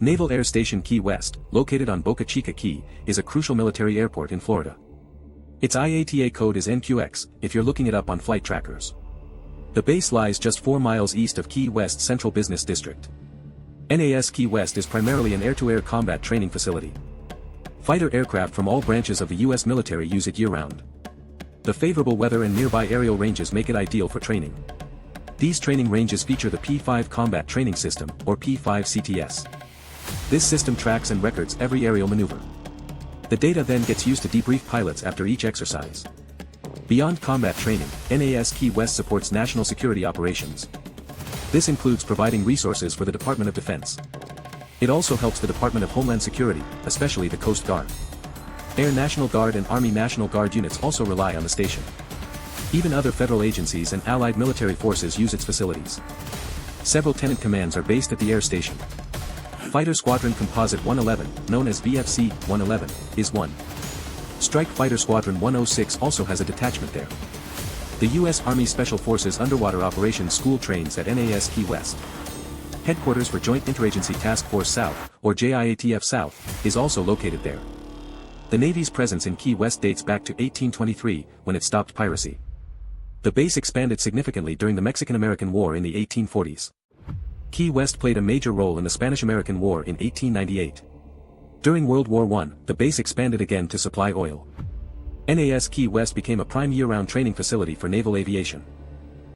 Naval Air Station Key West, located on Boca Chica Key, is a crucial military airport in Florida. Its IATA code is NQX, if you're looking it up on flight trackers. The base lies just 4 miles east of Key West Central Business District. NAS Key West is primarily an air-to-air combat training facility. Fighter aircraft from all branches of the U.S. military use it year-round. The favorable weather and nearby aerial ranges make it ideal for training. These training ranges feature the P-5 Combat Training System, or P-5 CTS. This system tracks and records every aerial maneuver. The data then gets used to debrief pilots after each exercise. Beyond combat training, NAS Key West supports national security operations. This includes providing resources for the Department of Defense. It also helps the Department of Homeland Security, especially the Coast Guard. Air National Guard and Army National Guard units also rely on the station. Even other federal agencies and allied military forces use its facilities. Several tenant commands are based at the air station. Fighter Squadron Composite 111, known as VFC 111, is one. Strike Fighter Squadron 106 also has a detachment there. The U.S. Army Special Forces Underwater Operations School trains at NAS Key West. Headquarters for Joint Interagency Task Force South, or JIATF South, is also located there. The Navy's presence in Key West dates back to 1823, when it stopped piracy. The base expanded significantly during the Mexican-American War in the 1840s. Key West played a major role in the Spanish-American War in 1898. During World War I, the base expanded again to supply oil. NAS Key West became a prime year-round training facility for naval aviation.